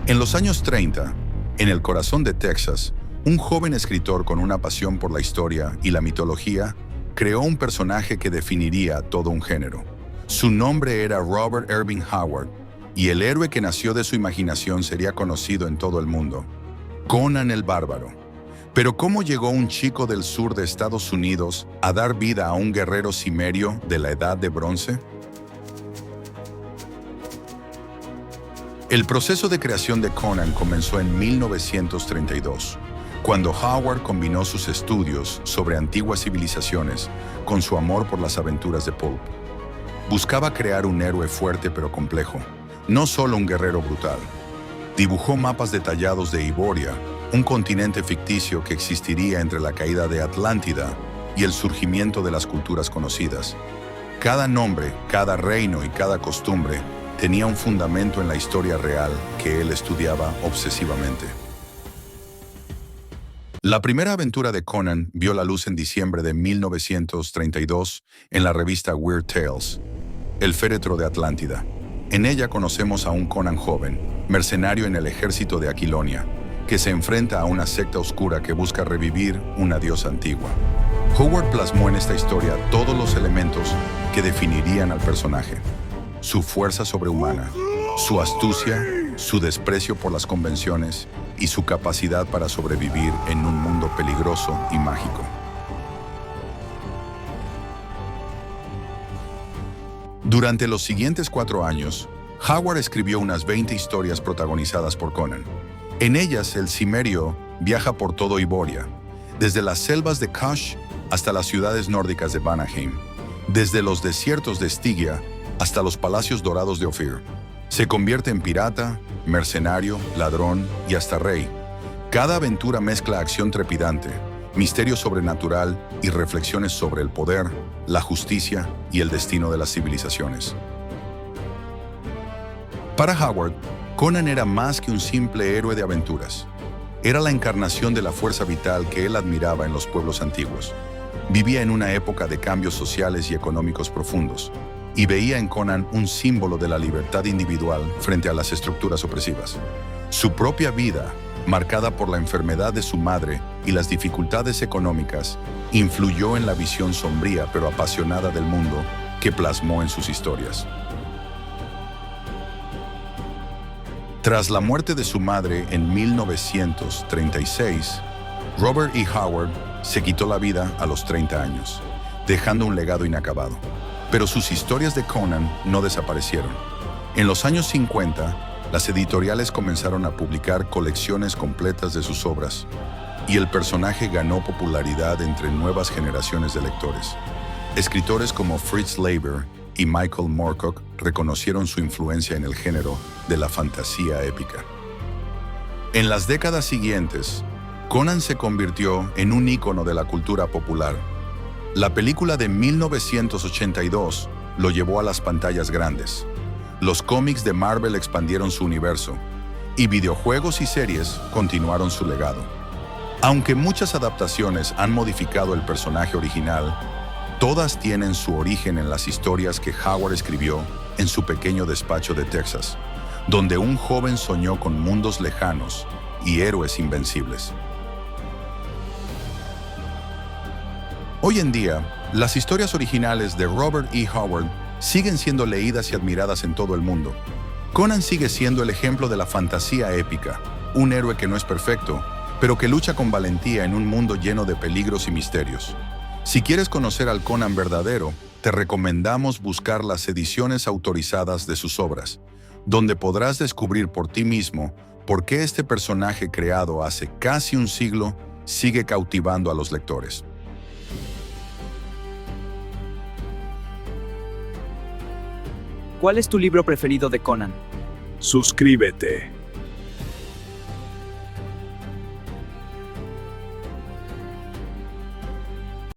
En los años 30, en el corazón de Texas, un joven escritor con una pasión por la historia y la mitología creó un personaje que definiría todo un género. Su nombre era Robert Irving Howard, y el héroe que nació de su imaginación sería conocido en todo el mundo: Conan el Bárbaro. Pero ¿cómo llegó un chico del sur de Estados Unidos a dar vida a un guerrero cimerio de la Edad de Bronce? El proceso de creación de Conan comenzó en 1932, cuando Howard combinó sus estudios sobre antiguas civilizaciones con su amor por las aventuras de pulp. Buscaba crear un héroe fuerte pero complejo, no solo un guerrero brutal. Dibujó mapas detallados de Iboria, un continente ficticio que existiría entre la caída de Atlántida y el surgimiento de las culturas conocidas. Cada nombre, cada reino y cada costumbre tenía un fundamento en la historia real que él estudiaba obsesivamente. La primera aventura de Conan vio la luz en diciembre de 1932 en la revista Weird Tales, El féretro de Atlántida. En ella conocemos a un Conan joven, mercenario en el ejército de Aquilonia, que se enfrenta a una secta oscura que busca revivir una diosa antigua. Howard plasmó en esta historia todos los elementos que definirían al personaje: su fuerza sobrehumana, su astucia, su desprecio por las convenciones y su capacidad para sobrevivir en un mundo peligroso y mágico. Durante los siguientes 4 años, Howard escribió unas 20 historias protagonizadas por Conan. En ellas, el cimerio viaja por todo Iboria, desde las selvas de Kush hasta las ciudades nórdicas de Vanaheim, desde los desiertos de Stygia hasta los palacios dorados de Ophir. Se convierte en pirata, mercenario, ladrón y hasta rey. Cada aventura mezcla acción trepidante, misterio sobrenatural y reflexiones sobre el poder, la justicia y el destino de las civilizaciones. Para Howard, Conan era más que un simple héroe de aventuras. Era la encarnación de la fuerza vital que él admiraba en los pueblos antiguos. Vivía en una época de cambios sociales y económicos profundos, y veía en Conan un símbolo de la libertad individual frente a las estructuras opresivas. Su propia vida, marcada por la enfermedad de su madre y las dificultades económicas, influyó en la visión sombría pero apasionada del mundo que plasmó en sus historias. Tras la muerte de su madre en 1936, Robert E. Howard se quitó la vida a los 30 años, dejando un legado inacabado. Pero sus historias de Conan no desaparecieron. En los años 50, las editoriales comenzaron a publicar colecciones completas de sus obras, y el personaje ganó popularidad entre nuevas generaciones de lectores. Escritores como Fritz Leiber y Michael Moorcock reconocieron su influencia en el género de la fantasía épica. En las décadas siguientes, Conan se convirtió en un ícono de la cultura popular. La película de 1982 lo llevó a las pantallas grandes. Los cómics de Marvel expandieron su universo, y videojuegos y series continuaron su legado. Aunque muchas adaptaciones han modificado el personaje original, todas tienen su origen en las historias que Howard escribió en su pequeño despacho de Texas, donde un joven soñó con mundos lejanos y héroes invencibles. Hoy en día, las historias originales de Robert E. Howard siguen siendo leídas y admiradas en todo el mundo. Conan sigue siendo el ejemplo de la fantasía épica, un héroe que no es perfecto, pero que lucha con valentía en un mundo lleno de peligros y misterios. Si quieres conocer al Conan verdadero, te recomendamos buscar las ediciones autorizadas de sus obras, donde podrás descubrir por ti mismo por qué este personaje creado hace casi un siglo sigue cautivando a los lectores. ¿Cuál es tu libro preferido de Conan? Suscríbete.